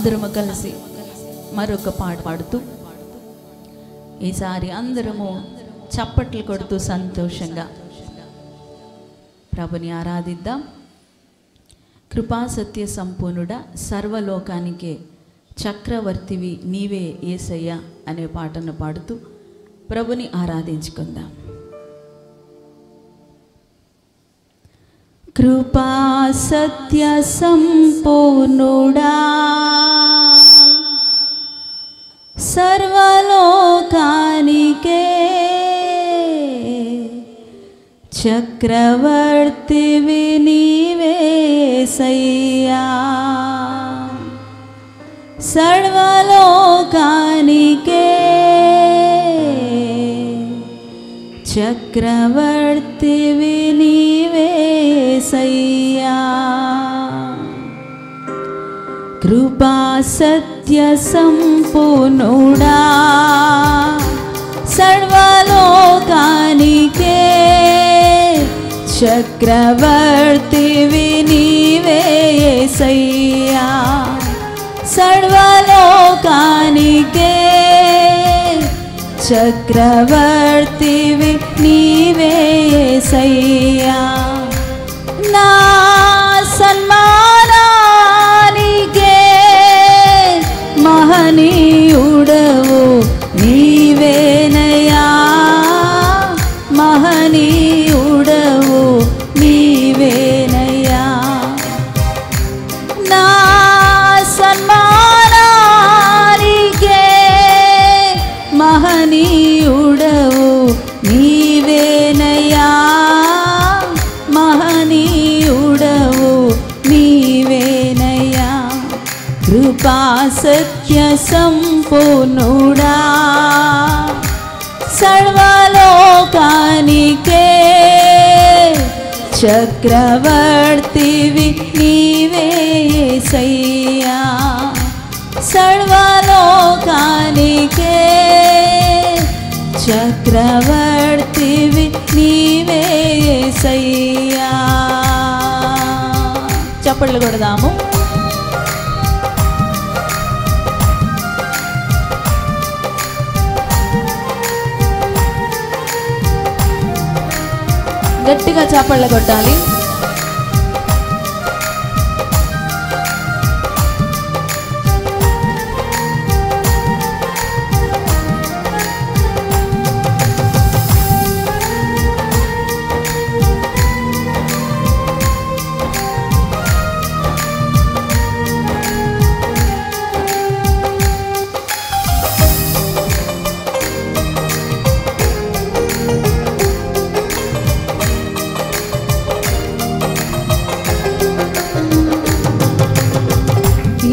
అందరము కలిసి మరొక పాట పాడుతూ ఈసారి అందరము చప్పట్లు కొడుతూ సంతోషంగా ప్రభుని ఆరాధిద్దాం. కృపా సత్య సంపూర్ణుడా, సర్వలోకానికే చక్రవర్తివి నీవే యేసయ్య అనే పాటను పాడుతూ ప్రభుని ఆరాధించుకుందాం. కృపా సత్య సంపూర్ణుడా, సర్వలోకానికే చక్రవర్తివి నీవే యేసయ్యా. సర్వలోకానికే చక్రవర్తివి నీవే యేసయ్యా. కృపా సత్య సంపూర్ణుడా, సర్వలోకానికే చక్రవర్తివి నీవే యేసయ్యా. సర్వలోకానికే చక్రవర్తివి నీవే యేసయ్యా. నా సన్మానానికే మహనీయుడవు నీవేనయ్యా. మహనీయుడవు నీవేనయ్యా. నా సన్మానానికే మహనీయుడవు నీవేనయ్యా. మహనీయుడవు నీవేనయ్యా. కృపా సత్య సంపూర్ణుడా, సర్వలోకానికే చక్రవర్తివి నీవే యేసయ్యా. సర్వలోకానికే చక్రవర్తివి నీవే యేసయ్యా. చప్పట్లు కొడదాము. గట్టిగా చప్పట్లు కొట్టాలి.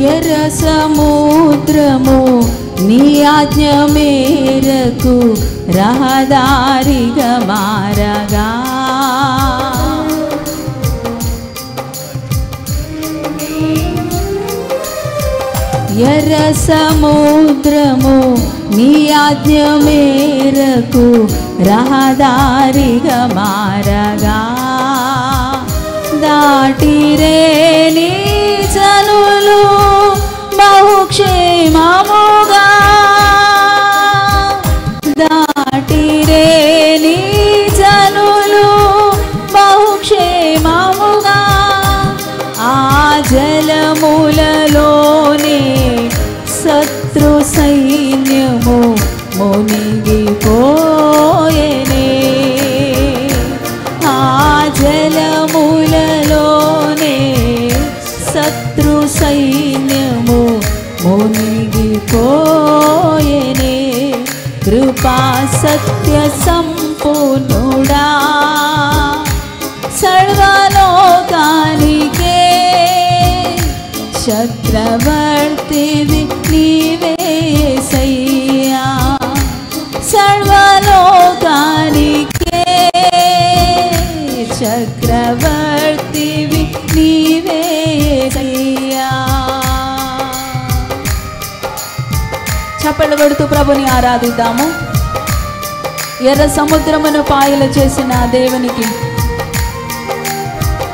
ఎర్ర సముద్రము నీ ఆజ్ఞ మేరకు రహదారిగా మారగా, ఎర్ర సముద్రము నీ ఆజ్ఞ మేరకు రహదారిగా మారగా, దాటిరే నీ జనులు బహుక్షేమముగా. దాటిరే నీ జనులు బహుక్షేమముగా. ఆ జలములలోనే శత్రు సైన్యము మునిగిపోయెనే. ఆ జలములలోనే శత్రు సైన్యము మునిగిపోయెనే. కృపా సత్య సంపూర్ణుడా, సర్వలోకానికే చక్రవర్తివి నీవే యేసయ్యా. సర్వలోకానికే చక్రవర్తివి నీవే యేసయ్యా. చప్పట్లు కొడుతూ ప్రభుని ఆరాధిద్దాము. ఎర్ర సముద్రమును పాయలు చేసిన దేవునికి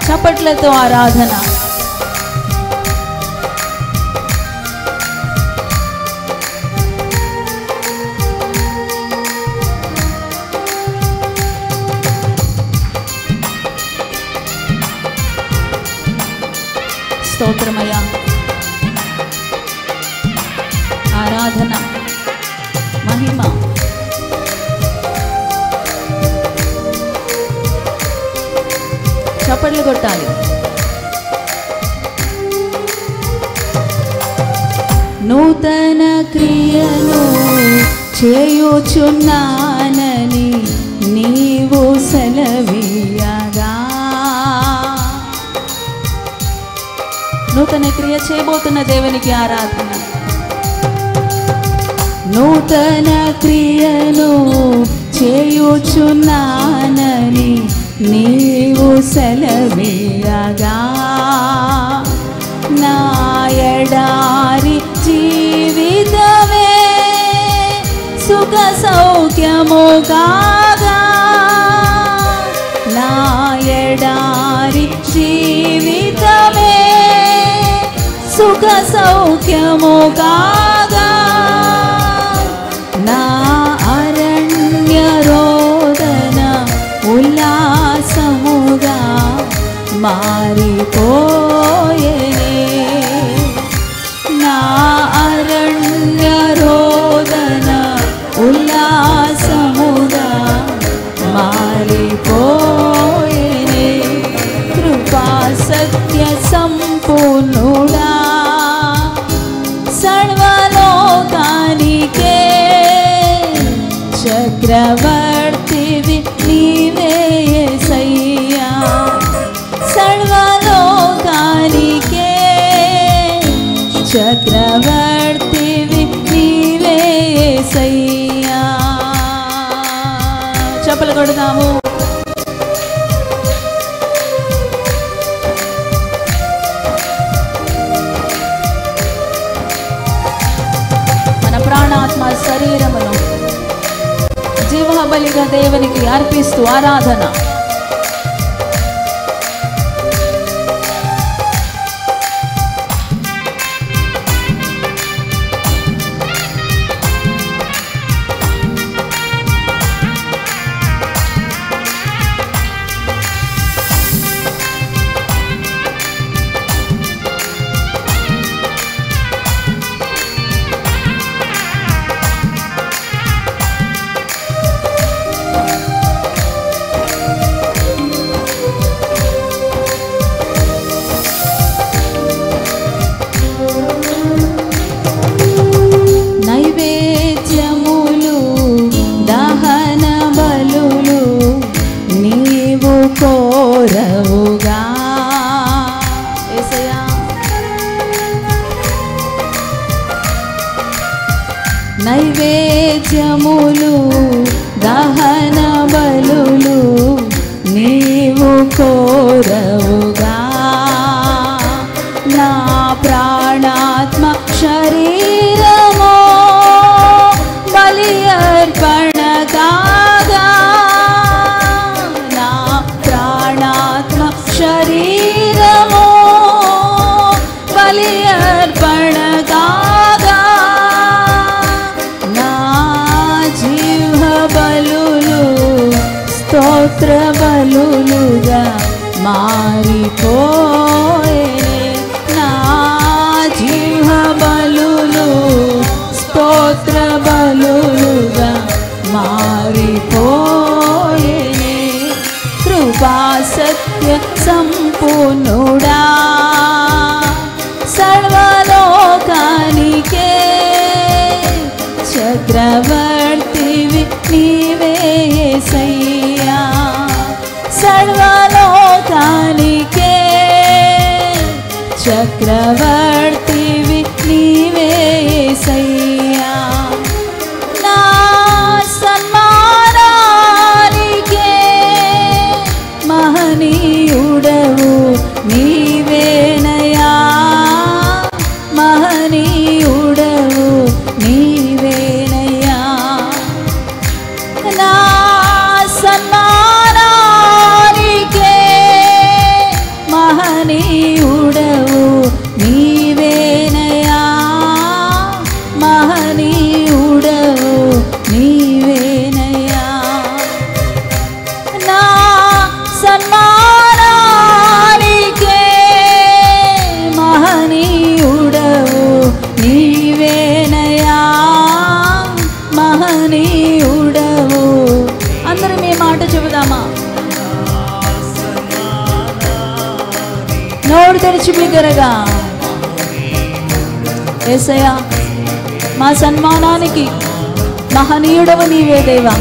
చప్పట్లతో ఆరాధన. ఆరాధన మహిమ. చప్పట్లు కొట్టాలి. నూతన క్రియను చేయుచున్నానని నీవు సెలవీయగా. నూతన క్రియ చేయబోతున్న దేవునికి ఆరాధన. నూతన క్రియను చేయుచున్నానని నీవు సెలవీయగా. నా ఎడారి జీవితమే సుఖ సౌఖ్యము కాగా. నా ఎడారి జీవితమే సుఖ సౌఖ్యము కాగా. నా అరణ్య రోదన ఉల్లాసముగా మారిపోయేనే. నా అరణ్య రోదన ఉల్లాసముగా మారిపోయేనే. కృపా సత్య సంపూర్ణుడా సర్వలోకానికే చక్రవర్తివి నీవే యేసయ్యా. సర్వలోకానికే చక్రవర్తివి నీవే యేసయ్యా. చప్పలు కొడదాము. మన ప్రాణాత్మ శరీరమును జీవ బలిగా దేవునికి అర్పిస్తూ ఆరాధన. నైవేద్యములు దహన బలులు నీవు కోరవుగా. యేసయ్యా నైవేద్యములు దహన బలులు నీవు కోరవుగా. నా ప్రాణాత్మ శరీరమో బలి అర్పణ కాగా. నా ప్రాణాత్మ శరీరమో బలి అర్పణ కాగా. నా జీవ బలులు స్తోత్ర బలులుగా మారిపోయేనే. నా జీవ బలులు స్తోత్ర బలులుగా మారిపోయేనే. కృపా సత్య సంపూర్ణుడా సర్వలోకానికే చక్రవర్తివి నీవే యేసయ్యా. సర్వలోకానికే తెరిచి బిగ్గరగా యేసయ్యా మా సన్మానానికి మహనీయుడవు నీవే దేవా.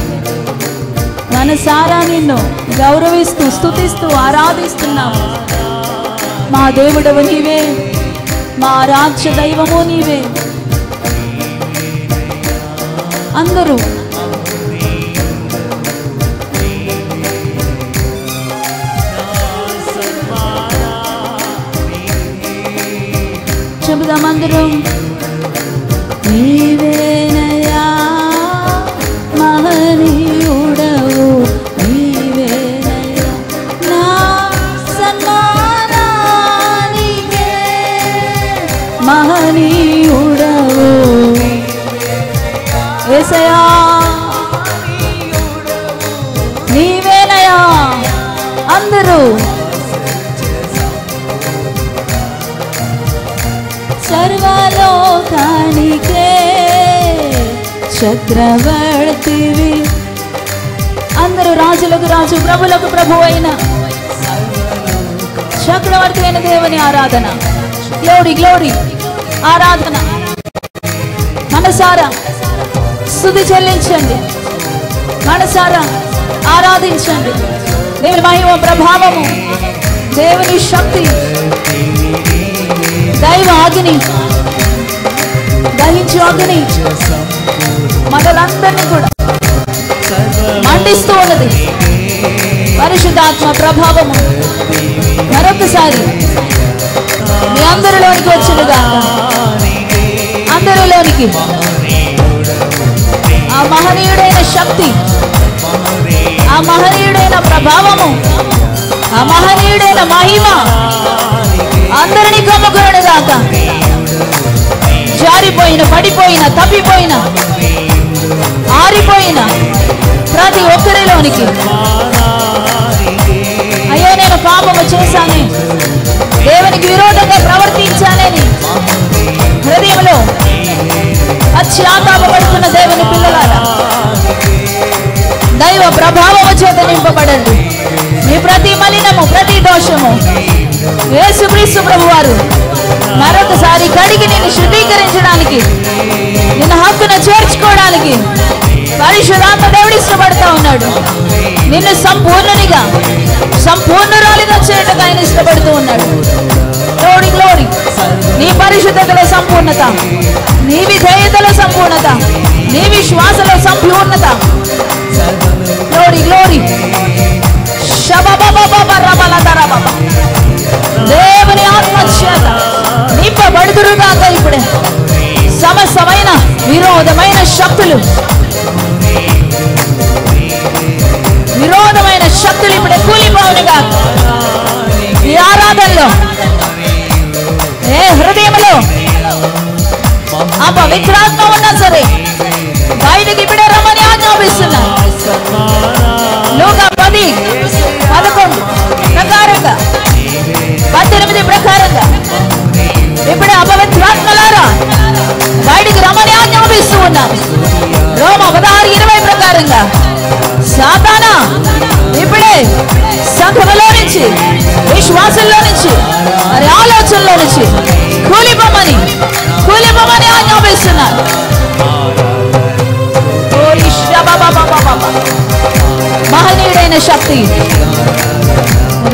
మనసారా నిన్ను గౌరవిస్తూ స్తుతిస్తూ ఆరాధిస్తున్నాము. మా దేవుడవు నీవే, మా ఆరాధ్య దైవము నీవే. అందరూ చెబుదాం అందరం. నీవేనయా మహనీయుడవు, నీవేనయా నా సన్మానానికే మహనీయుడవు. యేసయ్యా నీవేనయా. అందరూ సర్వలోకానికే చక్రవర్తివి. అందరూ రాజులకు రాజు ప్రభులకు ప్రభు అయిన చక్రవర్తి అయిన దేవుని ఆరాధన. గ్లోరీ గ్లోరీ ఆరాధన. మనసారా స్తుతి చెల్లించండి, మనసారా ఆరాధించండి. దేవుని మహిమ ప్రభావము, దేవుని శక్తి, దైవ అగ్ని, దహించు అగ్ని మనలందరినీ కూడా మండిస్తూ ఉన్నది. పరిశుద్ధాత్మ ప్రభావము మరొకసారి మీ అందరిలోనికి వచ్చినగా, అందరిలోనికి ఆ మహనీయుడైన శక్తి, ఆ మహనీయుడైన ప్రభావము, ఆ మహనీయుడైన మహిమ అందరినీ కమ్ముకునుగాక. జారిపోయిన, పడిపోయిన, తప్పిపోయిన, ఆరిపోయిన ప్రతి ఒక్కరిలోనికి, అయ్యో నేను పాపము చేశానే, దేవునికి విరోధంగా ప్రవర్తించానని హృదయంలో పశ్చాత్తాపపడుతున్న దేవుని పిల్లలారా, దైవ ప్రభావము చేత నింపబడండి. మీ ప్రతి మలినము, ప్రతి దోషము యేసుక్రీస్తు ప్రభువారు మరొకసారి కడిగి నిన్ను శుద్ధీకరించడానికి, నిన్ను హక్కున చేర్చుకోవడానికి పరిశుద్ధాత్మ దేవుడు ఇష్టపడతా ఉన్నాడు. నిన్ను సంపూర్ణునిగా, సంపూర్ణురాలిగా చేయడానికి ఆయన ఇష్టపడుతూ ఉన్నాడు. Glory glory. నీ పరిశుద్ధతలో సంపూర్ణత, నీ విధేయతలో సంపూర్ణత, నీ విశ్వాసలో సంపూర్ణత. Glory glory. దేవుని ఆత్మ చేత నింపబడుదురుగాక. ఇప్పుడే సమస్తమైన విరోధమైన శక్తులు, విరోధమైన శక్తులు ఇప్పుడే కూలిపోవునుగా. ఈ ఆరాధనలో, ఏ హృదయంలో అపవిత్రాత్మ ఉన్నా సరే బయటకి ఇప్పుడే రమ్మని ఆజ్ఞాపిస్తున్నా. లూకా 10:11 ప్రకారంగా, 18 ప్రకారంగా ఇప్పుడే అపవిత్రాత్మలారా బయటికి రమ్మని ఆజ్ఞాపిస్తూ ఉన్నాను. రోమ 16:20 ప్రకారంగా సాతానా ఇప్పుడే సంఘములో నుంచి, విశ్వాసంలో నుంచి, మరి ఆలోచనలో నుంచి కూలిపోమని ఆజ్ఞాపిస్తున్నాను. మహనీయుడైన శక్తి,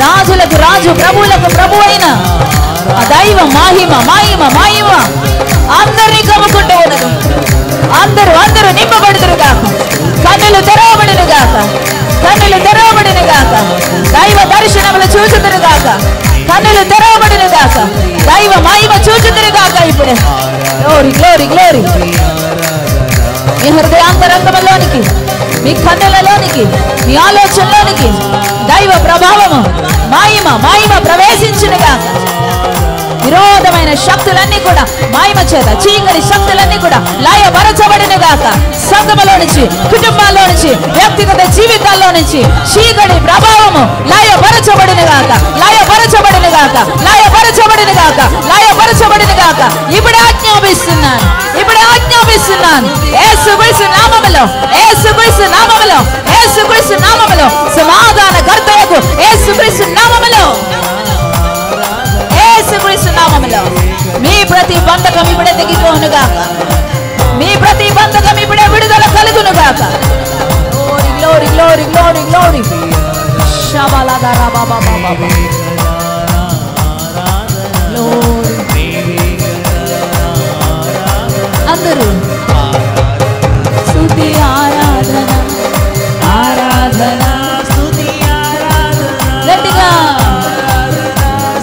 రాజులకు రాజు, ప్రభువులకు ప్రభు అయిన ఆ దైవ మహిమ మహిమ మహిమ అందరినీ కమ్ముకుంటూ ఉన్నది. అందరూ నింపబడుదురు గాక. కన్నులు తెరవబడిన గాక, కన్నులు తెరవబడిన గాక. దైవ దర్శనములు చూచుదురు గాక, కన్నులు తెరవబడిన గాక. దైవ మహిమ చూచుదురు గాక. ఇప్పుడే గ్లోరీ గ్లోరీ గ్లోరీ. మీ హృదయాంతరంగంలోనికి, మీ కన్నులలోనికి, మీ ఆలోచనలోనికి దైవ ప్రభావము మహిమ మహిమ ప్రవేశించునుగా. విరోధమైన శక్తులన్నీ కూడా మహిమ చేత, చీకటి శక్తులన్నీ కూడా లయపరచబడిన గాక. సంఘములో నుంచి, కుటుంబాల్లో నుంచి, వ్యక్తిగత జీవితాల్లో నుంచి చీకటి ప్రభావము లయపరచబడిన గాక, లయపరచబడిన గాక, లయపరచబడిన గాక, లయపరచబడిన గాక. ఇప్పుడే ఆజ్ఞాపిస్తున్నాను, ఇప్పుడే ఆజ్ఞాపిస్తున్నాను. యేసుక్రీస్తు నామములో, యేసుక్రీస్తు నామములో, యేసుక్రీస్తు నామములో సమాధాన కర్తయకు యేసుక్రీస్తు నామములో, యేసు నామములో మీ ప్రతి బంధకం ఇప్పుడే తెగిపోనుగాక. మీ ప్రతి బంధకం ఇప్పుడే విడుదల కలుగునుగాక. Glory glory glory glory. శబలదర బాబా బాబా అందరూ స్తుతి ఆరాధన ఆరాధన స్తుతి ఆరాధన గట్టిగా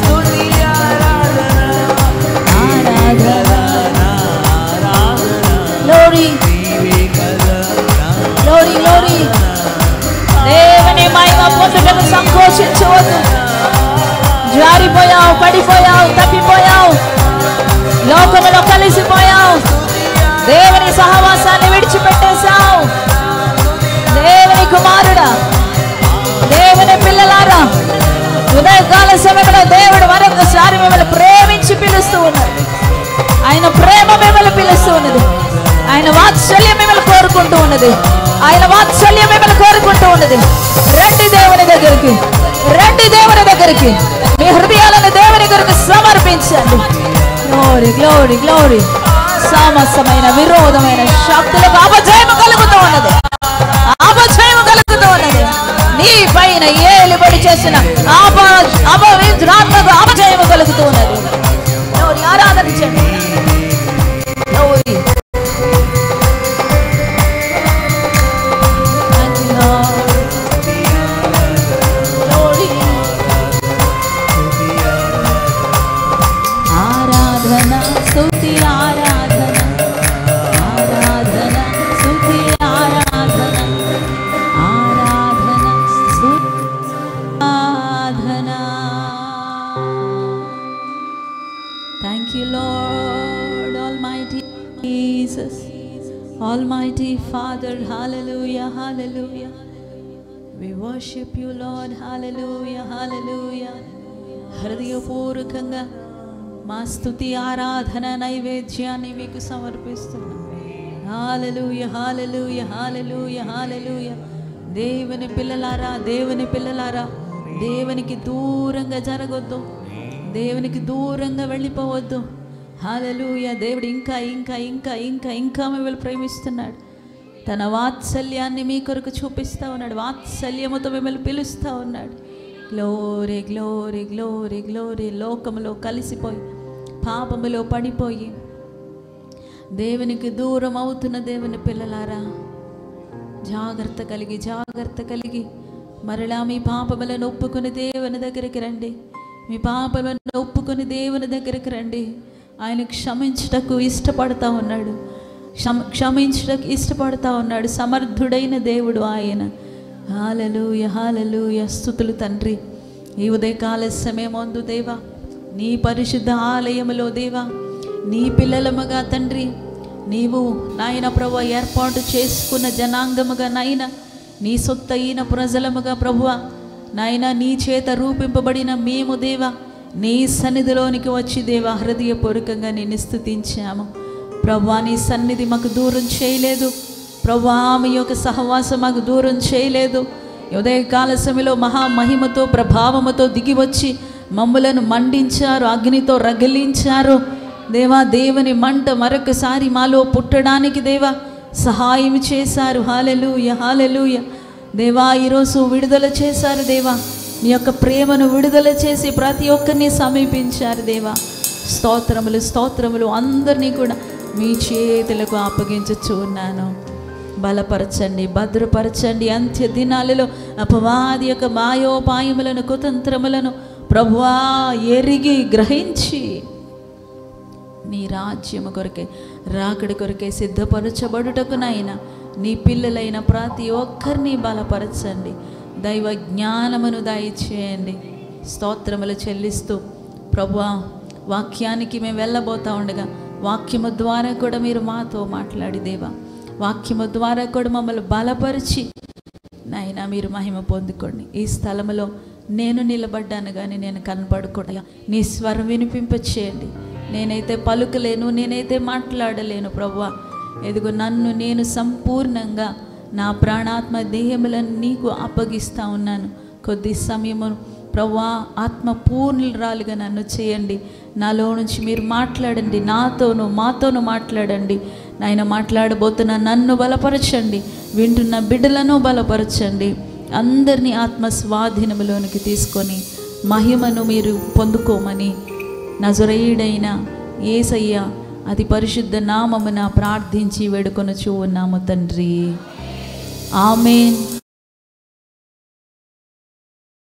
స్తుతి ఆరాధన గ్లోరీ గ్లోరీ గ్లోరీ. దేవుని మహిమ పొందుటకు సంకోచించవద్దు. జారిపోయావు, పడిపోయావు, తప్పిపోయావు, లోకములో కలిసిపోయావు, దేవుని సహవాసాన్ని విడిచిపెట్టేశావు. దేవుని కుమారుడా, దేవుని పిల్లలారా, ఉదయకాల సమయంలో దేవుడు మరొకసారి మిమ్మల్ని ప్రేమించి పిలుస్తూ ఉన్నాడు. ఆయన ప్రేమ మిమ్మల్ని పిలుస్తూ ఉన్నది. ఆయన వాత్సల్యం మిమ్మల్ని కోరుకుంటూ ఉన్నది. ఆయన వాత్సల్యం మిమ్మల్ని కోరుకుంటూ ఉన్నది. రండి దేవుని దగ్గరికి, రండి దేవుని దగ్గరికి. మీ హృదయాలను దేవుని కొరకు సమర్పించండి. Glory glory glory. సమస్తమైన విరోధమైన శక్తులకు అపజయము కలుగుతూ ఉన్నది, అపజయము కలుగుతూ ఉన్నది. నీ పైన ఏలుబడి చేసిన అపవిత్రాత్మకు అపజయము కలుగుతూ ఉన్నది. ఆరాధించండి. Almighty Father, hallelujah, hallelujah. We worship you, Lord, hallelujah, hallelujah. హృదయపూర్వకంగా మా స్తుతి ఆరాధన నైవేద్యాన్ని మీకు సమర్పిస్తున్నాం. హల్లెలూయా, హల్లెలూయా, హల్లెలూయా, హల్లెలూయా. దేవుని పిల్లలారా, దేవుని పిల్లలారా, దేవునికి దూరంగా జరగొద్దు, దేవునికి దూరంగా వెళ్ళిపోవద్దు. హల్లెలూయా. దేవుడు ఇంకా ఇంకా ఇంకా ఇంకా ఇంకా మిమ్మల్ని ప్రేమిస్తున్నాడు. తన వాత్సల్యాన్ని మీ కొరకు చూపిస్తూ ఉన్నాడు. వాత్సల్యముతో మిమ్మల్ని పిలుస్తూ ఉన్నాడు. Glory glory glory glory. లోకములో కలిసిపోయి పాపములో పడిపోయి దేవునికి దూరం అవుతున్న దేవుని పిల్లలారా, జాగ్రత్త కలిగి జాగ్రత్త కలిగి మరలా మీ పాపములను ఒప్పుకొని దేవుని దగ్గరికి రండి. మీ పాపములను ఒప్పుకొని దేవుని దగ్గరికి రండి. ఆయన క్షమించుటకు ఇష్టపడతా ఉన్నాడు, క్షమించుటకు ఇష్టపడతా ఉన్నాడు. సమర్థుడైన దేవుడు ఆయన. హల్లెలూయా, హల్లెలూయా. స్తుతులు తండ్రి. ఈ ఉదయకాల సమయమందు దేవా, నీ పరిశుద్ధ ఆలయములో దేవా, నీ పిల్లలముగా తండ్రి, నీవు నాయన ప్రభువా ఏర్పాటు చేసుకున్న జనాంగముగా నాయన, నీ సొత్తైన ప్రజలముగా ప్రభువా నాయన, నీ చేత రూపింపబడిన మేము దేవా నీ సన్నిధిలోనికి వచ్చి దేవా హృదయపూర్వకంగా నిన్ను స్తుతించాము. ప్రభువా నీ సన్నిధి మాకు దూరం చేయలేదు. ప్రభువా మీ యొక్క సహవాసం మాకు దూరం చేయలేదు. ఉదయకాల సమయంలో మహామహిమతో ప్రభావముతో దిగి వచ్చి మమ్ములను మండించారు, అగ్నితో రగిలించారు దేవా. దేవుని మంట మరొకసారి మాలో పుట్టడానికి దేవా సహాయం చేశారు. హల్లెలూయా, హల్లెలూయా. దేవా ఈరోజు విడుదల చేశారు దేవా, నీ యొక్క ప్రేమను విడుదల చేసి ప్రతి ఒక్కరిని సమీపించారు దేవా. స్తోత్రములు స్తోత్రములు. అందరినీ కూడా మీ చేతులకు అప్పగించచ్చు ఉన్నాను. బలపరచండి, భద్రపరచండి. అంత్య దినాలలో అపవాది యొక్క మాయోపాయములను కుతంత్రములను ప్రభువా ఎరిగి గ్రహించి నీ రాజ్యము కొరకే రాకడి కొరకే సిద్ధపరచబడుటకు నాయనా నీ పిల్లలైన ప్రతి ఒక్కరిని బలపరచండి. దైవ జ్ఞానమును దయచేయండి. స్తోత్రములు చెల్లిస్తూ ప్రభువా వాక్యానికి మేము వెళ్ళబోతా ఉండగా వాక్యము ద్వారా కూడా మీరు మాతో మాట్లాడి దేవా, వాక్యము ద్వారా కూడా మమ్మల్ని బలపరిచి నాయనా మీరు మహిమ పొందుకోండి. ఈ స్థలములో నేను నిలబడ్డాను కానీ నేను కనపడకుండా నీ స్వరం వినిపింపచేయండి. నేనైతే పలుకలేను, నేనైతే మాట్లాడలేను ప్రభువా. ఎదుగు నన్ను నేను సంపూర్ణంగా నా ప్రాణాత్మ దేహములను నీకు అప్పగిస్తూ ఉన్నాను. కొద్ది సమయము ప్రభువా ఆత్మ పూర్ణురాలుగా నన్ను చేయండి. నాలో నుంచి మీరు మాట్లాడండి, మాతోనూ మాట్లాడండి నాయన. మాట్లాడబోతున్న నన్ను బలపరచండి, వింటున్న బిడ్డలను బలపరచండి. అందరినీ ఆత్మ స్వాధీనములోనికి తీసుకొని మహిమను మీరు పొందుకోమని నజరేయుడైన యేసయ్య అతి పరిశుద్ధ నామమున ప్రార్థించి వేడుకొనుచు ఉన్నాము తండ్రి. ఆమేన్.